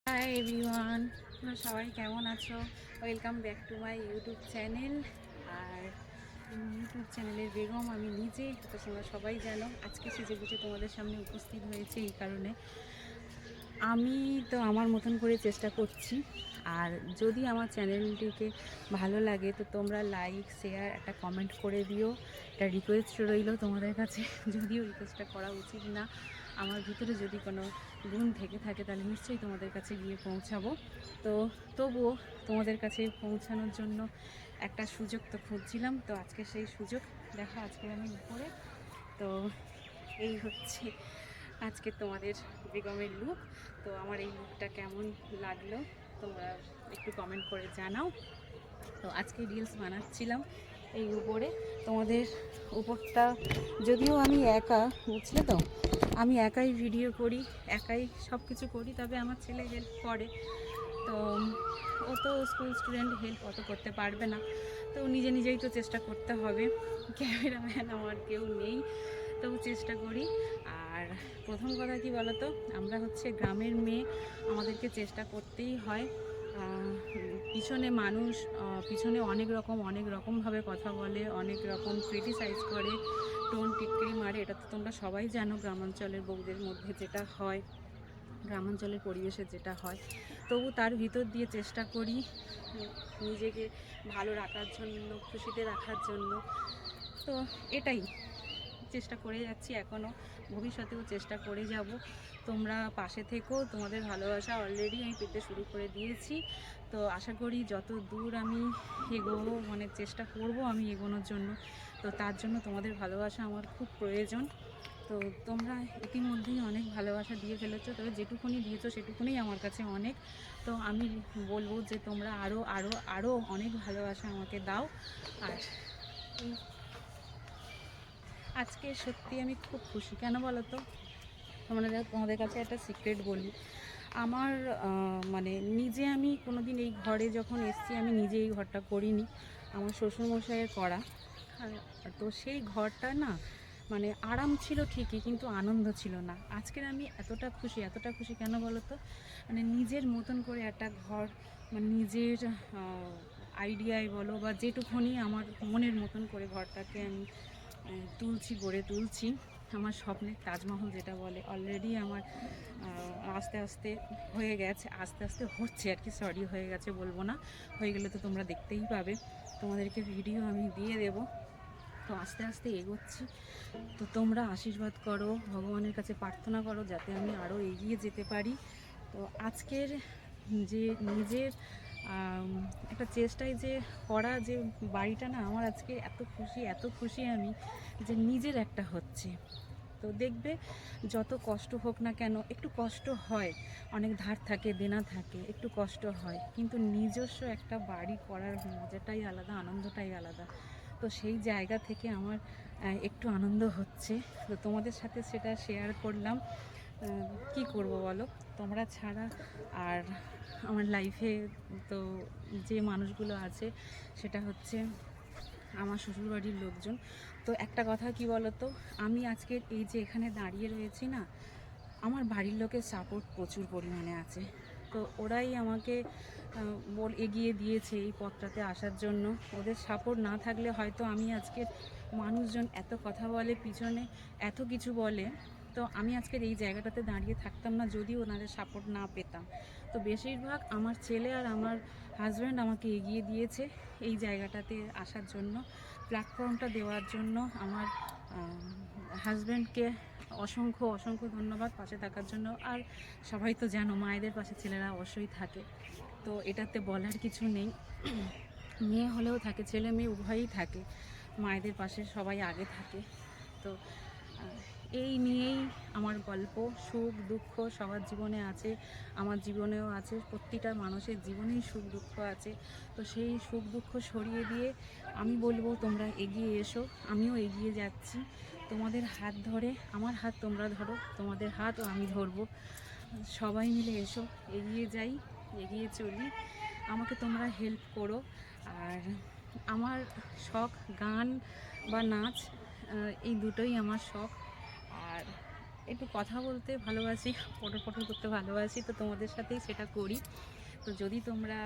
Hi everyone, তোমরা সবাই কেমন আছো? Welcome back to my YouTube channel. আর ইউটিউব চ্যানেলের বেগম আমি নিজে, তো তোমরা সবাই জানো আজকে সেজে গুজে তোমাদের সামনে উপস্থিত হয়েছে এই কারণে আমি তো আমার মতন করে চেষ্টা করছি। আর যদি আমার চ্যানেলটিকে ভালো লাগে তো তোমরা লাইক শেয়ার একটা কমেন্ট করে দিও। একটা রিকোয়েস্ট রইল তোমাদের কাছে, যদিও রিকোয়েস্টটা করা উচিত না, আমার ভিতরে যদি কোনো গুণ থেকে থাকে তাহলে নিশ্চয়ই তোমাদের কাছে গিয়ে পৌঁছাবো। তো তবুও তোমাদের কাছে পৌঁছানোর জন্য একটা সুযোগ তো খুঁজছিলাম, তো আজকে সেই সুযোগ দেখা। আজকে আমি উপরে, তো এই হচ্ছে আজকে তোমাদের বেগমের লুক। তো আমার এই লুকটা কেমন লাগলো তোমরা একটু কমেন্ট করে জানাও। তো আজকে রিলস বানাচ্ছিলাম এই উপরে, তোমাদের উপরটা যদিও আমি একা, বুঝলে তো, আমি একাই ভিডিও করি, একাই সব কিছু করি, তবে আমার ছেলে হেল্প করে। তো ও তো স্কুল স্টুডেন্ট, হেল্প অত করতে পারবে না, তো নিজে নিজেই তো চেষ্টা করতে হবে। ক্যামেরাম্যান আমার কেউ নেই, তবু চেষ্টা করি। আর প্রথম কথা কি বলতো, আমরা হচ্ছে গ্রামের মেয়ে, আমাদেরকে চেষ্টা করতেই হয়। পিছনে মানুষ, পিছনে অনেক রকমভাবে কথা বলে, অনেক রকম ক্রিটিসাইজ করে, টোন টিটকিরি মারে। এটা তো তোমরা সবাই জানো, গ্রামাঞ্চলের বউদের মধ্যে যেটা হয়, গ্রামাঞ্চলের পরিবেশে যেটা হয়। তবু তার ভিতর দিয়ে চেষ্টা করি নিজেকে ভালো রাখার জন্য, খুশিতে রাখার জন্য। তো এটাই চেষ্টা করে যাচ্ছি, এখনও ভবিষ্যতেও চেষ্টা করে যাব। তোমরা পাশে থেকো, তোমাদের ভালোবাসা অলরেডি আমি পেতে শুরু করে দিয়েছি। তো আশা করি যত দূর আমি এগোবো, মানে চেষ্টা করব আমি এগোনোর জন্য, তো তার জন্য তোমাদের ভালোবাসা আমার খুব প্রয়োজন। তো তোমরা ইতিমধ্যেই অনেক ভালোবাসা দিয়ে ফেলেছো, তবে যেটুকুনি দিয়েছো সেটুকুনি আমার কাছে অনেক। তো আমি বলবো যে তোমরা আরও আরও আরও অনেক ভালোবাসা আমাকে দাও। আর আজকে সত্যি আমি খুব খুশি, কেন বলো তো? তোমাদের কাছে একটা সিক্রেট বলি। আমার মানে নিজে আমি কোনো দিন এই ঘরে যখন এসেছি, আমি নিজে এই ঘরটা করিনি, আমার শ্বশুরমশাইয়ের করা। তো সেই ঘরটা না, মানে আরাম ছিল ঠিকই, কিন্তু আনন্দ ছিল না। আজকের আমি এতটা খুশি কেন বলো তো? মানে নিজের মতন করে একটা ঘর, মানে নিজের আইডিয়ায় বলো বা যেটুকুনি আমার মনের মতন করে ঘরটাকে আমি গড়ে তুলছি। আমার স্বপ্নের তাজমহল যেটা বলে, অলরেডি আমার আস্তে আস্তে হয়ে গেছে, আস্তে আস্তে হচ্ছে আর কি, সরি হয়ে গেছে বলবো না, হয়ে গেলে তো তোমরা দেখতেই পাবে, তোমাদেরকে ভিডিও আমি দিয়ে দেবো। তো আস্তে আস্তে এগোচ্ছি। তো তোমরা আশীর্বাদ করো, ভগবানের কাছে প্রার্থনা করো যাতে আমি আরও এগিয়ে যেতে পারি। তো আজকের যে নিজের একটা চেষ্টায় যে করা যে বাড়িটা না, আমার আজকে এত খুশি আমি যে নিজের একটা হচ্ছে। তো দেখবে যত কষ্ট হোক না কেন, একটু কষ্ট হয়, অনেক ধার থাকে, দেনা থাকে, একটু কষ্ট হয়, কিন্তু নিজস্ব একটা বাড়ি করার মজাটাই আলাদা, আনন্দটাই আলাদা। তো সেই জায়গা থেকে আমার একটু আনন্দ হচ্ছে, তো তোমাদের সাথে সেটা শেয়ার করলাম। কি করব বলো, তোমরা ছাড়া আর আমার লাইফে তো যে মানুষগুলো আছে সেটা হচ্ছে আমার শ্বশুরবাড়ির লোকজন। তো একটা কথা কি বলো তো, আমি আজকে এই যে এখানে দাঁড়িয়ে রয়েছি না, আমার বাড়ির লোকের সাপোর্ট প্রচুর পরিমাণে আছে। তো ওরাই আমাকে এগিয়ে দিয়েছে এই পথটাতে আসার জন্য। ওদের সাপোর্ট না থাকলে হয়তো আমি আজকে, মানুষজন এত কথা বলে পিছনে, এত কিছু বলে, তো আমি আজকের এই জায়গাটাতে দাঁড়িয়ে থাকতাম না যদি ওনাদের সাপোর্ট না পেতাম। তো বেশিরভাগ আমার ছেলে আর আমার হাজব্যান্ড আমাকে এগিয়ে দিয়েছে এই জায়গাটাতে আসার জন্য, প্ল্যাটফর্মটা দেওয়ার জন্য। আমার হাজব্যান্ডকে অসংখ্য ধন্যবাদ পাশে থাকার জন্য। আর সবাই তো জানো, মায়েদের পাশে ছেলেরা অবশ্যই থাকে, তো এটাতে বলার কিছু নেই। মেয়ে হলেও থাকে, ছেলে মেয়ে উভয়ই থাকে, মায়েদের পাশে সবাই আগে থাকে। তো এই নিয়েই আমার গল্প। সুখ দুঃখ সবার জীবনে আছে, আমার জীবনেও আছে, প্রতিটা মানুষের জীবনেই সুখ দুঃখ আছে। তো সেই সুখ দুঃখ সরিয়ে দিয়ে আমি বলবো তোমরা এগিয়ে এসো, আমিও এগিয়ে যাচ্ছি। তোমাদের হাত ধরে, আমার হাত তোমরা ধরো, তোমাদের হাতও আমি ধরবো, সবাই মিলে এসো, এগিয়ে যাই, এগিয়ে চলি, আমাকে তোমরা হেল্প করো। আর আমার শখ গান বা নাচ, এই দুটোই আমার শখ। আর একটু কথা বলতে ভালোবাসি, পটর পটর করতে ভালোবাসি, তো তোমাদের সাথেই সেটা করি। তো যদি তোমরা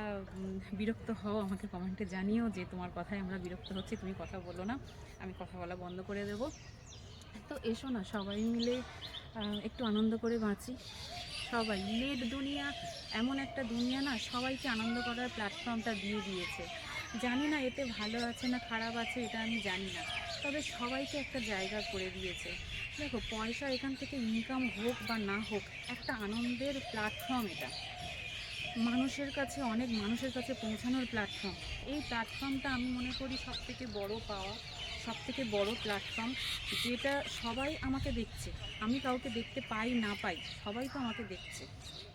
বিরক্ত হও আমাকে কমেন্টে জানিও যে তোমার কথায় আমরা বিরক্ত হচ্ছি, তুমি কথা বলো না, আমি কথা বলা বন্ধ করে দেবো। তো এসো না সবাই মিলে একটু আনন্দ করে বাঁচি। সবাই, নেট দুনিয়া এমন একটা দুনিয়া না, সবাইকে আনন্দ করার প্ল্যাটফর্মটা দিয়ে দিয়েছে। জানি না এতে ভালো আছে না খারাপ আছে, এটা আমি জানি না, তবে সবাইকে একটা জায়গা করে দিয়েছে। দেখো, পয়সা এখান থেকে ইনকাম হোক বা না হোক, একটা আনন্দের প্ল্যাটফর্ম এটা, মানুষের কাছে, অনেক মানুষের কাছে পৌঁছানোর প্ল্যাটফর্ম। এই প্ল্যাটফর্মটা আমি মনে করি সবথেকে বড় পাওয়া, সবথেকে বড় প্ল্যাটফর্ম, যেটা সবাই আমাকে দেখছে। আমি কাউকে দেখতে পাই না পাই, সবাই তো আমাকে দেখছে।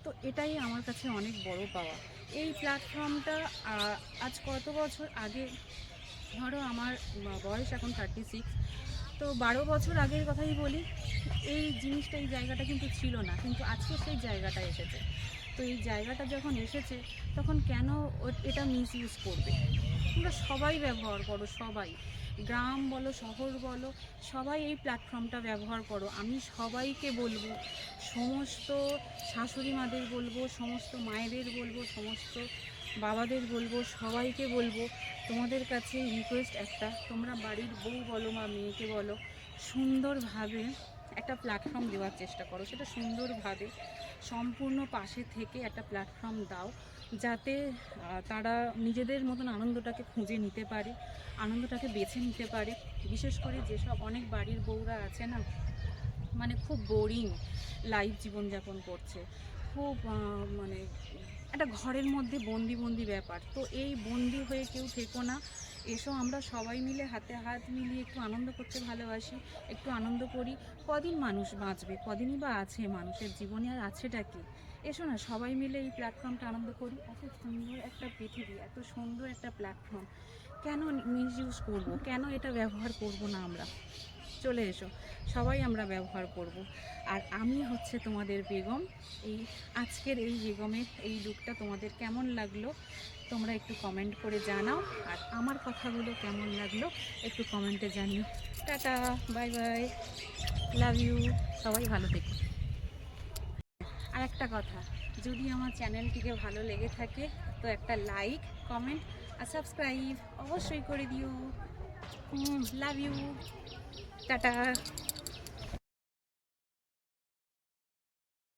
তো এটাই আমার কাছে অনেক বড় পাওয়া। এই প্ল্যাটফর্মটা আজ কত বছর আগে, ধরো আমার বয়স এখন 36, তো 12 বছর আগের কথাই বলি, এই জিনিসটা, এই জায়গাটা কিন্তু ছিল না, কিন্তু আজকে সেই জায়গাটা এসেছে। তো এই জায়গাটা যখন এসেছে, তখন কেন এটা মিস ইউজ করবে? তোমরা সবাই ব্যবহার করো, সবাই, গ্রাম বলো শহর বলো, সবাই এই প্ল্যাটফর্মটা ব্যবহার করো। আমি সবাইকে বলবো, সমস্ত শাশুড়ি মাদের বলবো, সমস্ত মায়েদের বলবো, সমস্ত বাবাদের বলবো, সবাইকে বলবো, তোমাদের কাছে রিকোয়েস্ট একটা, তোমরা বাড়ির বউ বলো বা মেয়েকে বলো, সুন্দরভাবে একটা প্ল্যাটফর্ম দেওয়ার চেষ্টা করো। সেটা সুন্দরভাবে সম্পূর্ণ পাশে থেকে একটা প্ল্যাটফর্ম দাও, যাতে তারা নিজেদের মতন আনন্দটাকে খুঁজে নিতে পারে, আনন্দটাকে বেছে নিতে পারে। বিশেষ করে যেসব অনেক বাড়ির বউরা আছে না, মানে খুব বোরিং লাইফ জীবনযাপন করছে, খুব মানে একটা ঘরের মধ্যে বন্দি বন্দি ব্যাপার। তো এই বন্দি হয়ে কেউ থেকো না, এসো আমরা সবাই মিলে হাতে হাত মিলিয়ে একটু আনন্দ করতে ভালোবাসি, একটু আনন্দ করি। কদিন মানুষ বাঁচবে, কদিনই বা আছে মানুষের জীবনে, আর আছেটা কি? এসো না সবাই মিলে এই প্ল্যাটফর্মটা আনন্দ করি। এত সুন্দর একটা পৃথিবী, এত সুন্দর একটা প্ল্যাটফর্ম, কেন মিস ইউজ করবো? কেন এটা ব্যবহার করব না আমরা? চলে এসো, সবাই আমরা ব্যবহার করব। আর আমি হচ্ছে তোমাদের বেগম। এই আজকের এই বেগমের এই লুকটা তোমাদের কেমন লাগলো তোমরা একটু কমেন্ট করে জানাও, আর আমার কথাগুলো কেমন লাগলো একটু কমেন্টে জানিও। Tata, bye bye, love you, সবাই ভালো থেকো। আর একটা কথা, যদি আমার চ্যানেলটিকে ভালো লেগে থাকে তো একটা লাইক, কমেন্ট আর সাবস্ক্রাইব অবশ্যই করে দিও। Love you, tata.